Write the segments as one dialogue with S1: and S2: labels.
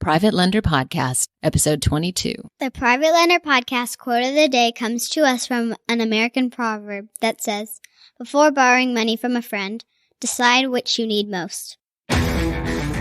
S1: Private Lender Podcast, Episode 22.
S2: The Private Lender Podcast quote of the day comes to us from an American proverb that says, "Before borrowing money from a friend, decide which you need most."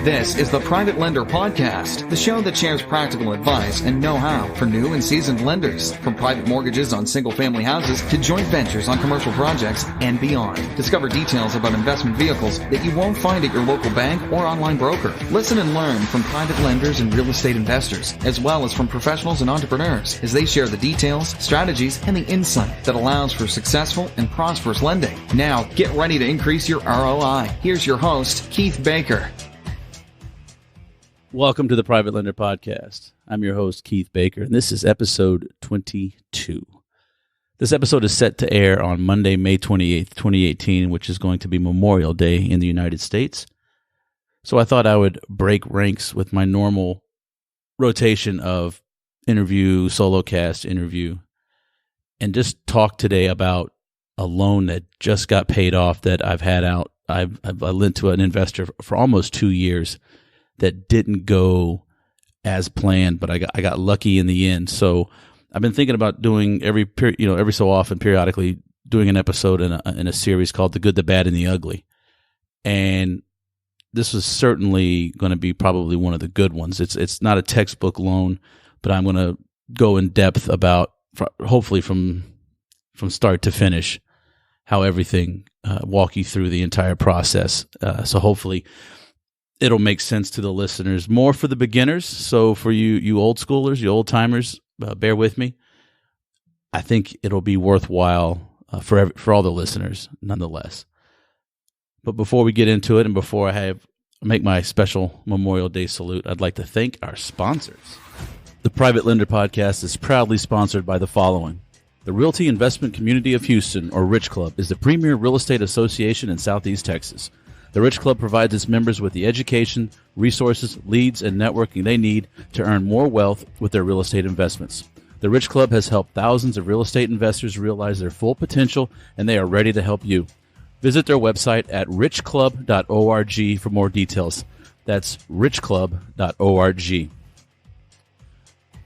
S3: This is the Private Lender Podcast, the show that shares practical advice and know-how for new and seasoned lenders, from private mortgages on single-family houses to joint ventures on commercial projects and beyond. Discover details about investment vehicles that you won't find at your local bank or online broker. Listen and learn from private lenders and real estate investors, as well as from professionals and entrepreneurs, as they share the details, strategies, and the insight that allows for successful and prosperous lending. Now, get ready to increase your ROI. Here's your host, Keith Baker.
S4: Welcome to the Private Lender Podcast. I'm your host, Keith Baker, and this is episode 22. This episode is set to air on Monday, May 28th, 2018, which is going to be Memorial Day in the United States. So I thought I would break ranks with my normal rotation of interview, solo cast interview, and just talk today about a loan that just got paid off that I've had out. I've lent to an investor for almost 2 years. That didn't go as planned, but I got lucky in the end. So I've been thinking about doing every so often, periodically, doing an episode in a series called "The Good, the Bad, and the Ugly," and this is certainly going to be probably one of the good ones. It's not a textbook loan, but I'm going to go in depth about, hopefully from start to finish, how everything walk you through the entire process. So hopefully it'll make sense to the listeners, more for the beginners. So for you old schoolers, you old timers, bear with me. I think it'll be worthwhile for all the listeners, nonetheless. But before we get into it, and before I make my special Memorial Day salute, I'd like to thank our sponsors. The Private Lender Podcast is proudly sponsored by the following. The Realty Investment Community of Houston, or Rich Club, is the premier real estate association in Southeast Texas. The Rich Club provides its members with the education, resources, leads, and networking they need to earn more wealth with their real estate investments. The Rich Club has helped thousands of real estate investors realize their full potential, and they are ready to help you. Visit their website at richclub.org for more details. That's richclub.org.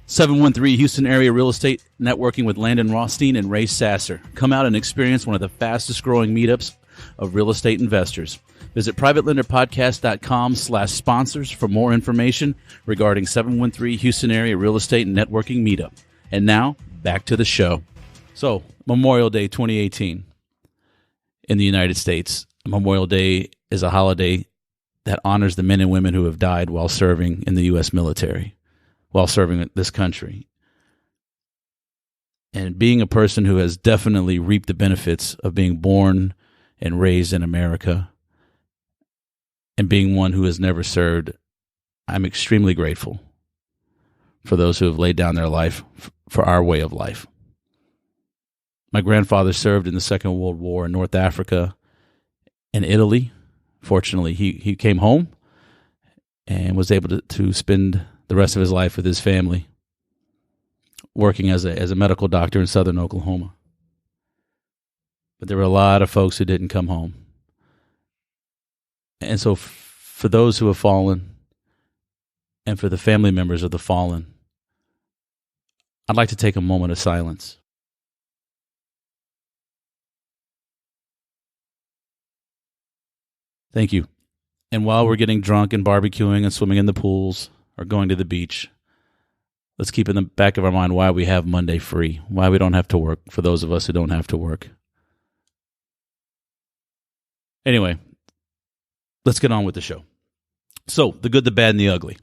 S4: 713 Houston Area Real Estate Networking with Landon Rothstein and Ray Sasser. Come out and experience one of the fastest growing meetups of real estate investors. Visit privatelenderpodcast.com/sponsors for more information regarding 713 Houston Area Real Estate Networking Meetup. And now, back to the show. So, Memorial Day 2018 in the United States. Memorial Day is a holiday that honors the men and women who have died while serving in the U.S. military, while serving this country. And being a person who has definitely reaped the benefits of being born and raised in America, and being one who has never served, I'm extremely grateful for those who have laid down their life for our way of life. My grandfather served in the Second World War in North Africa and Italy. Fortunately, he came home and was able to spend the rest of his life with his family, working as a medical doctor in southern Oklahoma. But there were a lot of folks who didn't come home. And so for those who have fallen and for the family members of the fallen, I'd like to take a moment of silence. Thank you. And while we're getting drunk and barbecuing and swimming in the pools or going to the beach, let's keep in the back of our mind why we have Monday free, why we don't have to work, for those of us who don't have to work. Anyway, let's get on with the show. So, the good, the bad, and the ugly.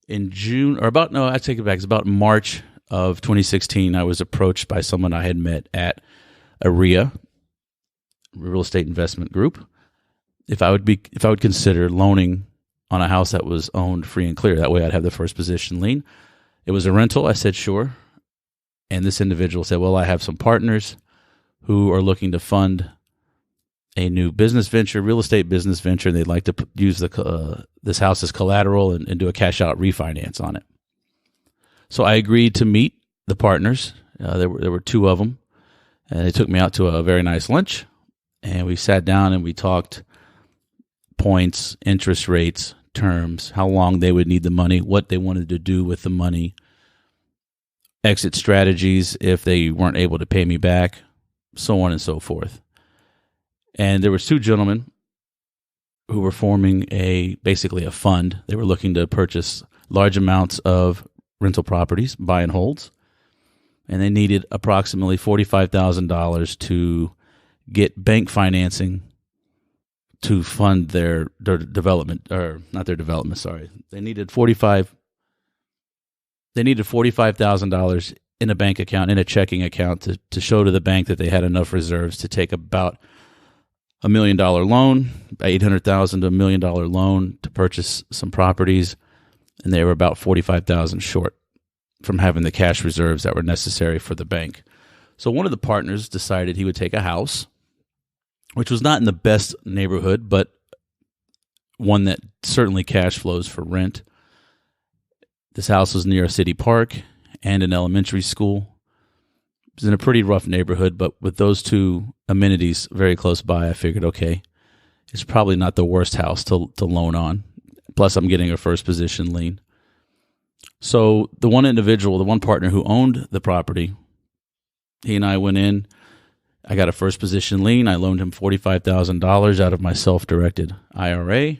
S4: In June, I take it back. It's about March of 2016, I was approached by someone I had met at a RIA, Real Estate Investment Group, if I would consider loaning on a house that was owned free and clear. That way I'd have the first position lien. It was a rental. I said, sure. And this individual said, well, I have some partners who are looking to fund a new business venture, real estate business venture, and they'd like to use this house as collateral and do a cash out refinance on it. So I agreed to meet the partners. There were two of them, and they took me out to a very nice lunch, and we sat down and we talked points, interest rates, terms, how long they would need the money, what they wanted to do with the money, exit strategies if they weren't able to pay me back, so on and so forth. And there were two gentlemen who were forming basically a fund. They were looking to purchase large amounts of rental properties, buy and holds, and they needed approximately $45,000 to get bank financing to fund their development, or not their development, sorry. They needed $45,000 in a bank account, in a checking account, to show to the bank that they had enough reserves to take about $1 million loan, $800,000 to $1 million loan to purchase some properties, and they were about $45,000 short from having the cash reserves that were necessary for the bank. So one of the partners decided he would take a house, which was not in the best neighborhood, but one that certainly cash flows for rent. This house was near a city park and an elementary school. It was in a pretty rough neighborhood, but with those two amenities very close by, I figured, okay, it's probably not the worst house to loan on. Plus, I'm getting a first position lien. So the one individual, the one partner who owned the property, he and I went in. I got a first position lien. I loaned him $45,000 out of my self-directed IRA.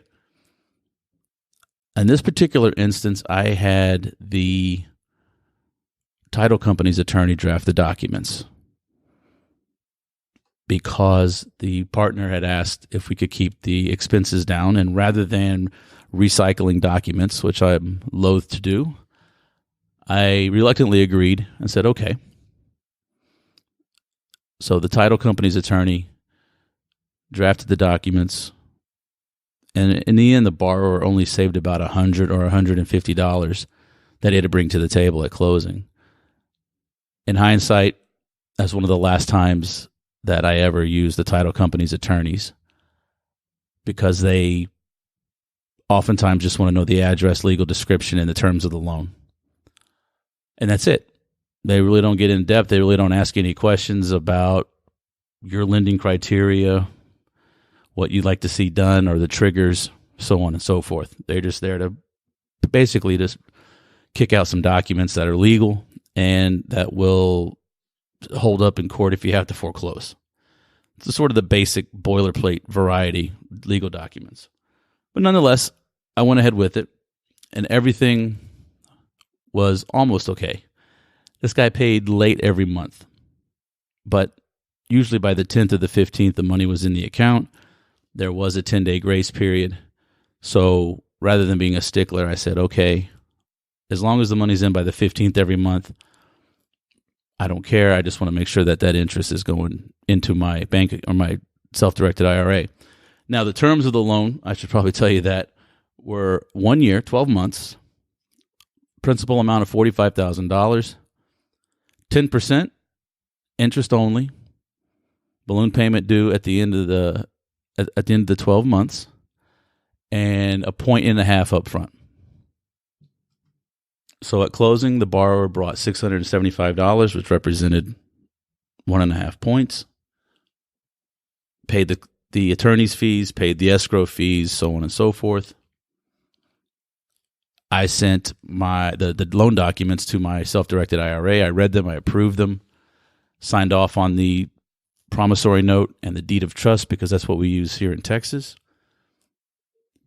S4: In this particular instance, I had the title company's attorney draft the documents because the partner had asked if we could keep the expenses down, and rather than recycling documents, which I'm loath to do, I reluctantly agreed and said, okay. So the title company's attorney drafted the documents, and in the end, the borrower only saved about $100 or $150 that he had to bring to the table at closing. In hindsight, that's one of the last times that I ever used the title company's attorneys, because they oftentimes just want to know the address, legal description, and the terms of the loan. And that's it. They really don't get in depth. They really don't ask any questions about your lending criteria, what you'd like to see done, or the triggers, so on and so forth. They're just there to basically just kick out some documents that are legal and that will hold up in court if you have to foreclose. It's sort of the basic boilerplate variety legal documents. But nonetheless, I went ahead with it, and everything was almost okay. This guy paid late every month, but usually by the 10th or the 15th, the money was in the account. There was a 10-day grace period. So rather than being a stickler, I said, okay, as long as the money's in by the 15th every month, I don't care. I just want to make sure that that interest is going into my bank or my self-directed IRA. Now, the terms of the loan, I should probably tell you that, were 1 year, 12 months, principal amount of $45,000, 10% interest only, balloon payment due at the end of the 12 months, and 1.5 points up front. So at closing, the borrower brought $675, which represented 1.5 points, paid the attorney's fees, paid the escrow fees, so on and so forth. I sent the loan documents to my self-directed IRA. I read them, I approved them, signed off on the promissory note and the deed of trust, because that's what we use here in Texas.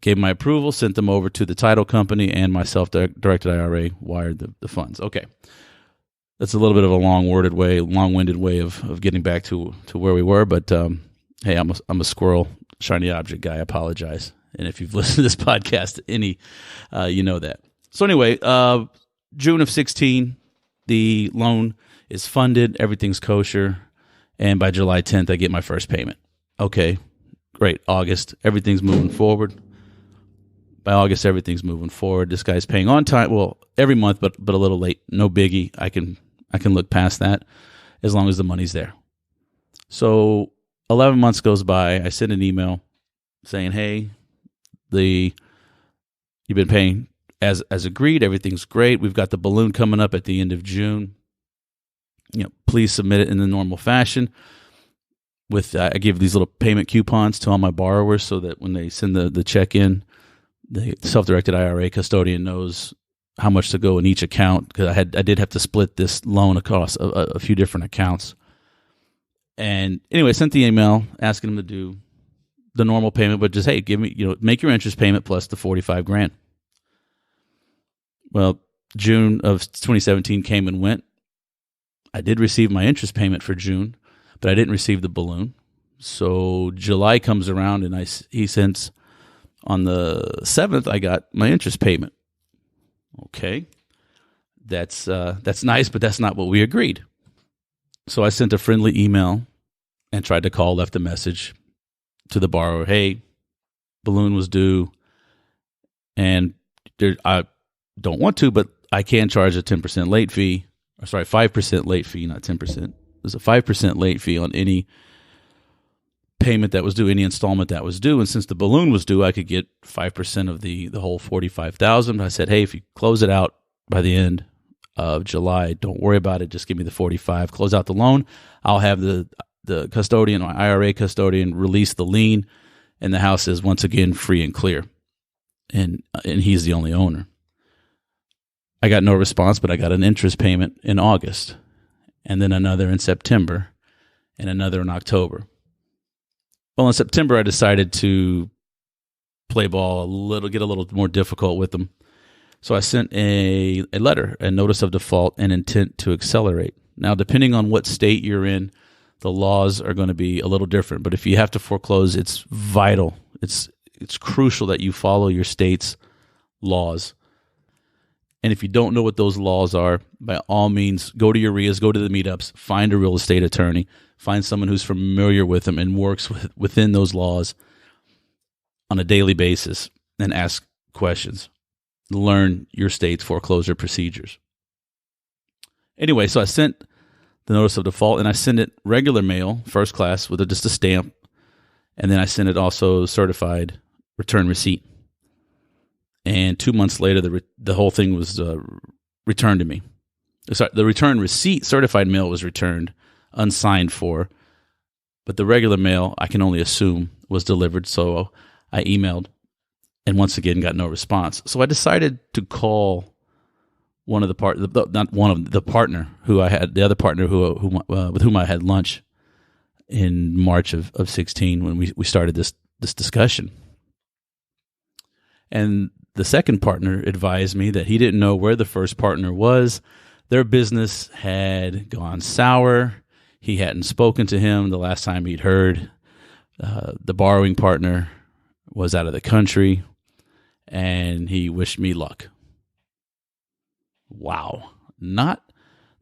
S4: Gave my approval, sent them over to the title company, and my self-directed IRA wired the funds. Okay. That's a little bit of a long-winded way of getting back to where we were, but hey, I'm a squirrel, shiny object guy. I apologize. And if you've listened to this podcast, you know that. So anyway, June of 16, the loan is funded, everything's kosher, and by July 10th, I get my first payment. Okay, great. August, everything's moving forward. By August, everything's moving forward. This guy's paying on time. Well, every month, but a little late. No biggie. I can look past that as long as the money's there. So 11 months goes by. I send an email saying, hey, you've been paying as agreed. Everything's great. We've got the balloon coming up at the end of June. Please submit it in the normal fashion. I give these little payment coupons to all my borrowers so that when they send the check in, the self-directed IRA custodian knows how much to go in each account, because I did have to split this loan across a few different accounts. And anyway, I sent the email asking him to do the normal payment, but just, hey, give me, make your interest payment plus the $45,000. Well, June of 2017 came and went. I did receive my interest payment for June, but I didn't receive the balloon. So July comes around, and he sends on the 7th, I got my interest payment. Okay, that's nice, but that's not what we agreed. So I sent a friendly email and tried to call, left a message to the borrower. Hey, balloon was due, and I don't want to, but I can charge a 10% late fee. Or sorry, 5% late fee, not 10%. There's a 5% late fee on any payment that was due, any installment that was due. And since the balloon was due, I could get 5% of the whole $45,000. I said, hey, if you close it out by the end of July, don't worry about it. Just give me the $45,000, close out the loan. I'll have the custodian, my IRA custodian, release the lien, and the house is once again free and clear. And he's the only owner. I got no response, but I got an interest payment in August, and then another in September, and another in October. Well, in September, I decided to play ball get a little more difficult with them. So I sent a letter, a notice of default and intent to accelerate. Now, depending on what state you're in, the laws are going to be a little different. But if you have to foreclose, it's vital. It's crucial that you follow your state's laws. And if you don't know what those laws are, by all means, go to your RIAs, go to the meetups, find a real estate attorney, find someone who's familiar with them and works within those laws on a daily basis, and ask questions. Learn your state's foreclosure procedures. Anyway, so I sent the notice of default, and I sent it regular mail, first class, with just a stamp, and then I sent it also certified return receipt. And 2 months later, the whole thing was returned to me. Sorry, the return receipt, certified mail, was returned, unsigned for, but the regular mail, I can only assume, was delivered. So I emailed, and once again got no response. So I decided to call one of the partner who I had, the other partner who with whom I had lunch in March of 16 when we started this discussion. And the second partner advised me that he didn't know where the first partner was. Their business had gone sour. He hadn't spoken to him the last time he'd heard. The borrowing partner was out of the country, and he wished me luck. Wow. Not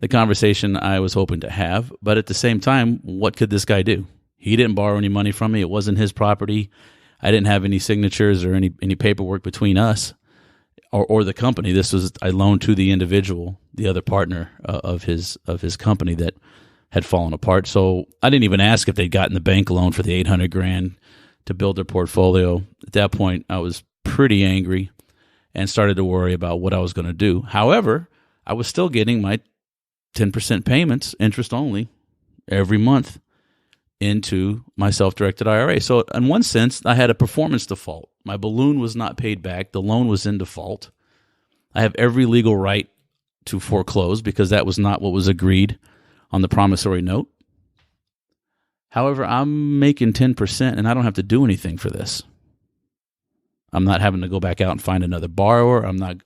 S4: the conversation I was hoping to have, but at the same time, what could this guy do? He didn't borrow any money from me. It wasn't his property. I didn't have any signatures or any paperwork between us or the company. This was, I loaned to the individual, the other partner of his company that had fallen apart. So I didn't even ask if they'd gotten the bank loan for the $800,000 to build their portfolio. At that point, I was pretty angry and started to worry about what I was going to do. However, I was still getting my 10% payments, interest only, every month into my self-directed IRA. So in one sense, I had a performance default. My balloon was not paid back. The loan was in default. I have every legal right to foreclose because that was not what was agreed on the promissory note. However, I'm making 10% and I don't have to do anything for this. I'm not having to go back out and find another borrower. I'm not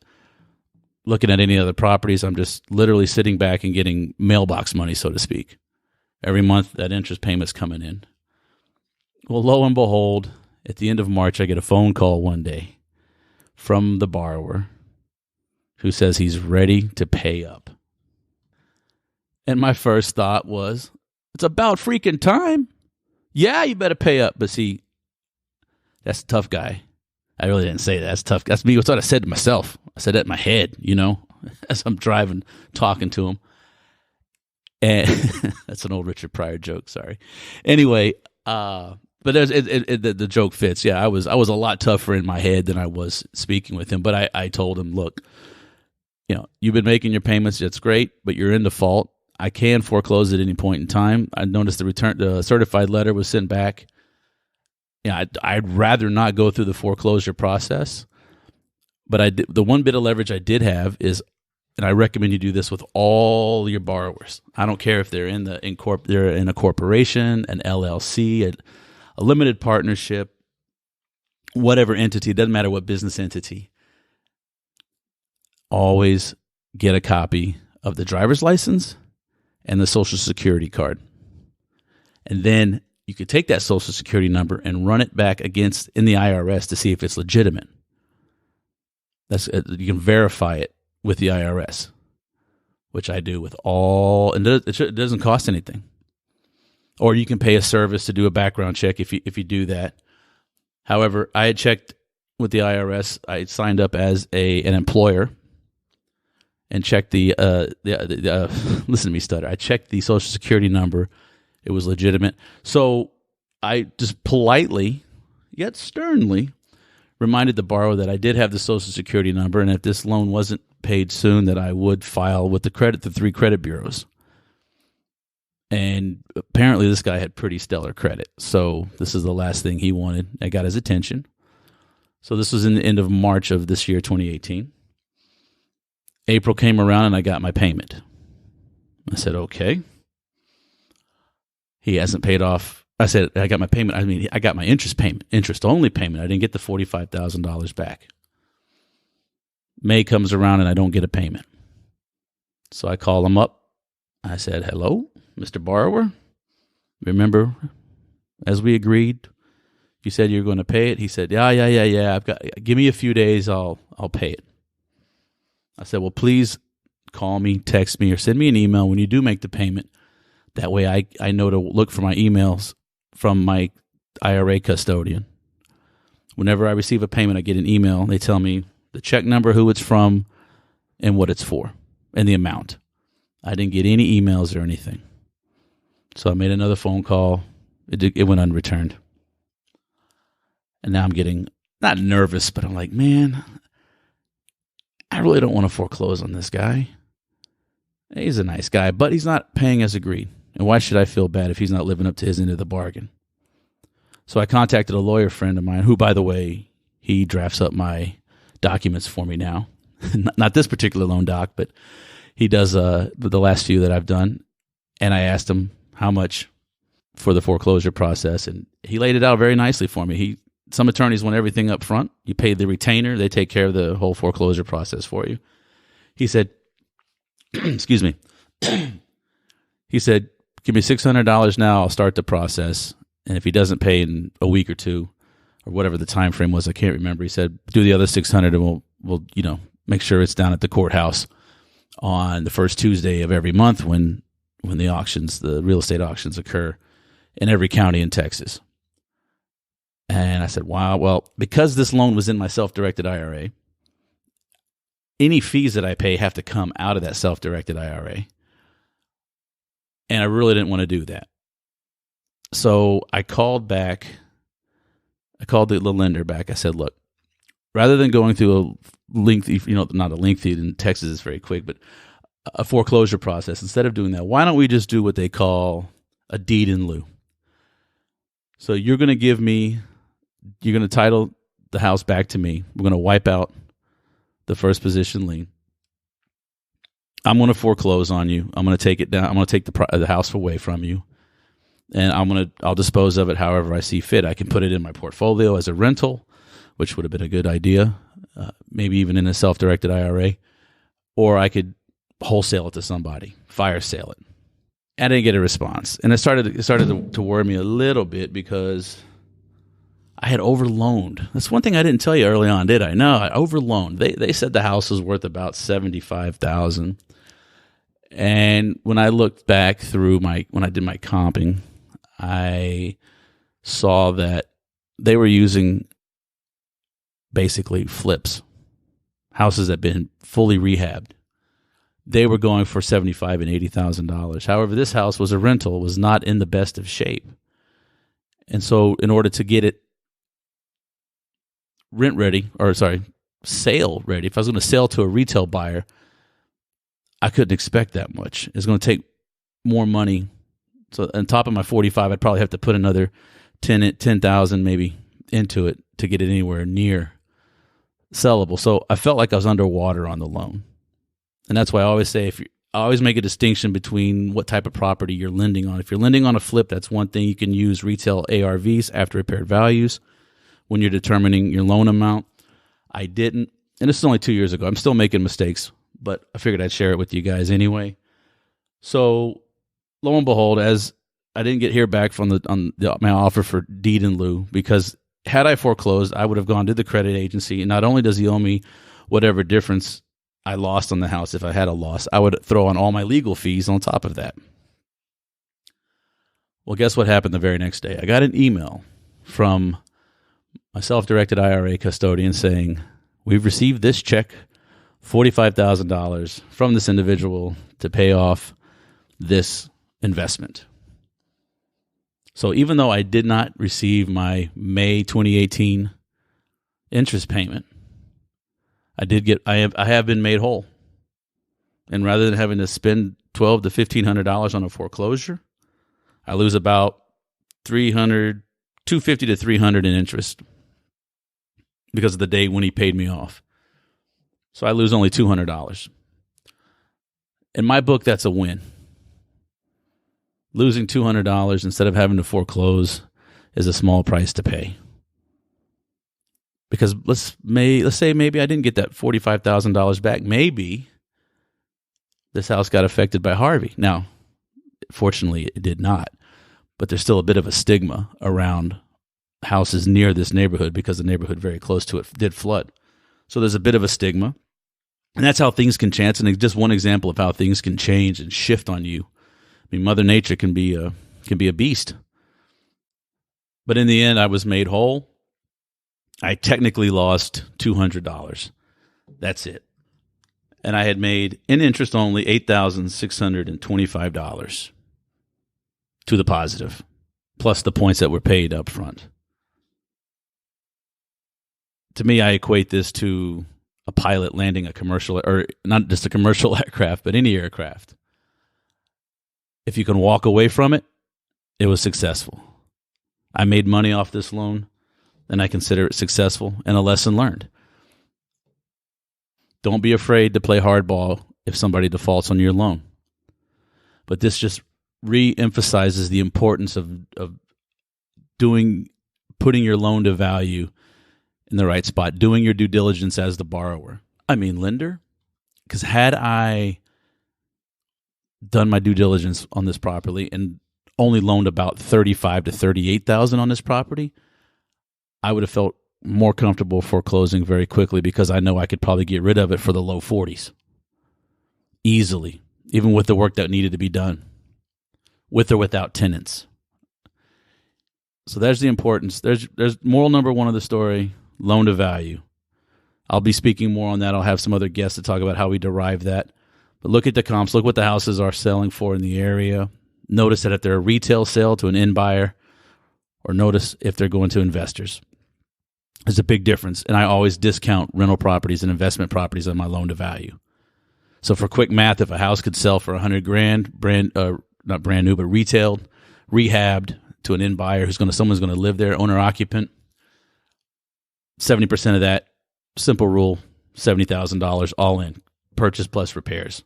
S4: looking at any other properties. I'm just literally sitting back and getting mailbox money, so to speak. Every month, that interest payment's coming in. Well, lo and behold, at the end of March, I get a phone call one day from the borrower who says he's ready to pay up. And my first thought was, it's about freaking time. Yeah, you better pay up. But see, that's a tough guy. I really didn't say that. That's tough. That's me. That's what I said to myself. I said that in my head, as I'm driving, talking to him. And that's an old Richard Pryor joke. Sorry. Anyway, but the joke fits. Yeah, I was a lot tougher in my head than I was speaking with him. But I told him, look, you've been making your payments. That's great, but you're in default. I can foreclose at any point in time. I noticed the certified letter was sent back. I'd rather not go through the foreclosure process. But the one bit of leverage I did have is, and I recommend you do this with all your borrowers. I don't care if they're they're in a corporation, an LLC, a limited partnership, whatever entity. It doesn't matter what business entity. Always get a copy of the driver's license and the Social Security card. And then you could take that Social Security number and run it back in the IRS to see if it's legitimate. You can verify it with the IRS, which I do with all, and it doesn't cost anything. Or you can pay a service to do a background check if you do that. However, I had checked with the IRS. I had signed up as an employer and checked listen to me stutter. I checked the Social Security number. It was legitimate. So I just politely, yet sternly, reminded the borrower that I did have the Social Security number, and if this loan wasn't paid soon, that I would file with the 3 credit bureaus. And apparently this guy had pretty stellar credit. So this is the last thing he wanted. I got his attention. So this was in the end of March of this year, 2018. April came around and I got my payment. I said, okay. He hasn't paid off. I said, I got my payment. I mean, I got my interest-only payment. I didn't get the $45,000 back. May comes around and I don't get a payment. So I call him up. I said, hello, Mr. Borrower. Remember, as we agreed, you said you were going to pay it. He said, yeah. Give me a few days. I'll pay it. I said, well, please call me, text me, or send me an email when you do make the payment. That way I know to look for my emails from my IRA custodian. Whenever I receive a payment, I get an email. They tell me the check number, who it's from, and what it's for, and the amount. I didn't get any emails or anything. So I made another phone call. It went unreturned. And now I'm getting, not nervous, but I'm like, man, I really don't want to foreclose on this guy. He's a nice guy, but he's not paying as agreed. And why should I feel bad if he's not living up to his end of the bargain? So I contacted a lawyer friend of mine who, by the way, he drafts up my documents for me now. Not this particular loan doc, but he does the last few that I've done. And I asked him how much for the foreclosure process, and he laid it out very nicely for me. Some attorneys want everything up front. You pay the retainer. They take care of the whole foreclosure process for you. He said, excuse me. He said, give me $600 now. I'll start the process. And if he doesn't pay in a week or two, or whatever the time frame was, I can't remember. He said, do the other $600 and we'll make sure it's down at the courthouse on the first Tuesday of every month when the real estate auctions occur in every county in Texas. And I said, wow, well, because this loan was in my self-directed IRA, any fees that I pay have to come out of that self-directed IRA. And I really didn't want to do that. So I called the lender back. I said, look, rather than going through a lengthy, not a lengthy, in Texas it's very quick, but a foreclosure process, instead of doing that, why don't we just do what they call a deed in lieu? So you're going to title the house back to me. We're going to wipe out the first position lien. I'm going to foreclose on you. I'm going to take it down. I'm going to take the house away from you, and I'll dispose of it however I see fit. I can put it in my portfolio as a rental, which would have been a good idea, maybe even in a self-directed IRA, or I could wholesale it to somebody, fire sale it. I didn't get a response, and it started to worry me a little bit because I had overloaned. That's one thing I didn't tell you early on, did I? No, I overloaned. They said the house was worth about $75,000. And when I looked back through when I did my comping, I saw that they were using basically flips, houses that had been fully rehabbed. They were going for $75,000 and $80,000. However, this house was a rental, was not in the best of shape. And so in order to get it sale ready, if I was going to sell to a retail buyer, I couldn't expect that much. It's going to take more money. So on top of my 45, I'd probably have to put another 10,000 maybe into it to get it anywhere near sellable. So I felt like I was underwater on the loan. And that's why I always say, I always make a distinction between what type of property you're lending on. If you're lending on a flip, that's one thing. You can use retail ARVs, after repaired values, when you're determining your loan amount. I didn't, and this is only 2 years ago. I'm still making mistakes, but I figured I'd share it with you guys anyway. So lo and behold, as I didn't hear back from my offer for deed in lieu, because had I foreclosed, I would have gone to the credit agency, and not only does he owe me whatever difference I lost on the house, if I had a loss, I would throw on all my legal fees on top of that. Well, guess what happened the very next day? I got an email from my self-directed IRA custodian saying, we've received this check, $45,000 from this individual to pay off this investment. So even though I did not receive my May 2018 interest payment, I have been made whole. And rather than having to spend $1,200 to $1,500 on a foreclosure, I lose about $250 to $300 in interest because of the date when he paid me off. So I lose only $200. In my book, that's a win. Losing $200 instead of having to foreclose is a small price to pay. Because let's say maybe I didn't get that $45,000 back. Maybe this house got affected by Harvey. Now, fortunately, it did not. But there's still a bit of a stigma around houses near this neighborhood because the neighborhood very close to it did flood. So there's a bit of a stigma. And that's how things can change. And it's just one example of how things can change and shift on you. I mean, Mother Nature can be a beast. But in the end, I was made whole. I technically lost $200. That's it. And I had made, in interest only, $8,625 to the positive, plus the points that were paid up front. To me, I equate this to a pilot landing a commercial, or not just a commercial aircraft, but any aircraft. If you can walk away from it, it was successful. I made money off this loan, and I consider it successful and a lesson learned. Don't be afraid to play hardball if somebody defaults on your loan. But this just re-emphasizes the importance of putting your loan to value in the right spot, doing your due diligence as the borrower. I mean lender, because had I done my due diligence on this property and only loaned about $35,000 to $38,000 on this property, I would have felt more comfortable foreclosing very quickly because I know I could probably get rid of it for the low 40s easily, even with the work that needed to be done, with or without tenants. So there's the importance. There's moral number one of the story, loan to value. I'll be speaking more on that. I'll have some other guests to talk about how we derive that. But look at the comps. Look what the houses are selling for in the area. Notice that if they're a retail sale to an end buyer, or notice if they're going to investors. There's a big difference. And I always discount rental properties and investment properties on my loan to value. So for quick math, if a house could sell for $100,000, not brand new, but retailed, rehabbed to an end buyer someone's going to live there, owner occupant, 70% of that, simple rule, $70,000 all in, purchase plus repairs.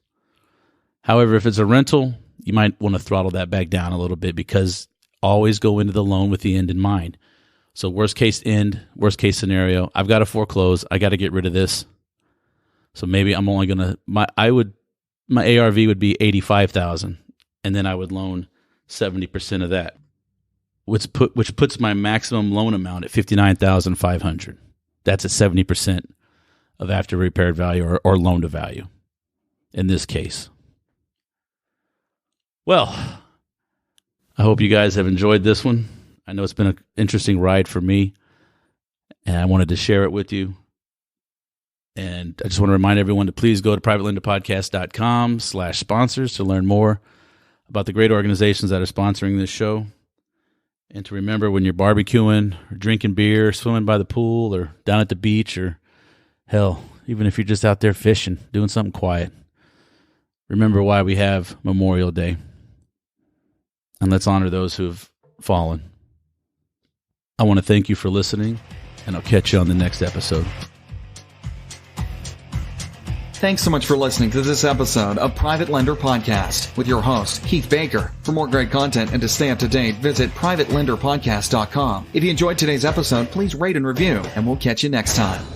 S4: However, if it's a rental, you might want to throttle that back down a little bit because always go into the loan with the end in mind. So worst case scenario, I've got to foreclose. I got to get rid of this. So maybe I'm only going to, my ARV would be $85,000, and then I would loan 70% of that, which puts my maximum loan amount at $59,500. That's at 70% of after repaired value or loan to value in this case. Well, I hope you guys have enjoyed this one. I know it's been an interesting ride for me, and I wanted to share it with you. And I just want to remind everyone to please go to privatelenderpodcast.com/sponsors to learn more about the great organizations that are sponsoring this show. And to remember, when you're barbecuing or drinking beer, swimming by the pool or down at the beach, or hell, even if you're just out there fishing, doing something quiet, remember why we have Memorial Day. And let's honor those who have fallen. I want to thank you for listening, and I'll catch you on the next episode.
S3: Thanks so much for listening to this episode of Private Lender Podcast with your host, Keith Baker. For more great content and to stay up to date, visit privatelenderpodcast.com. If you enjoyed today's episode, please rate and review, and we'll catch you next time.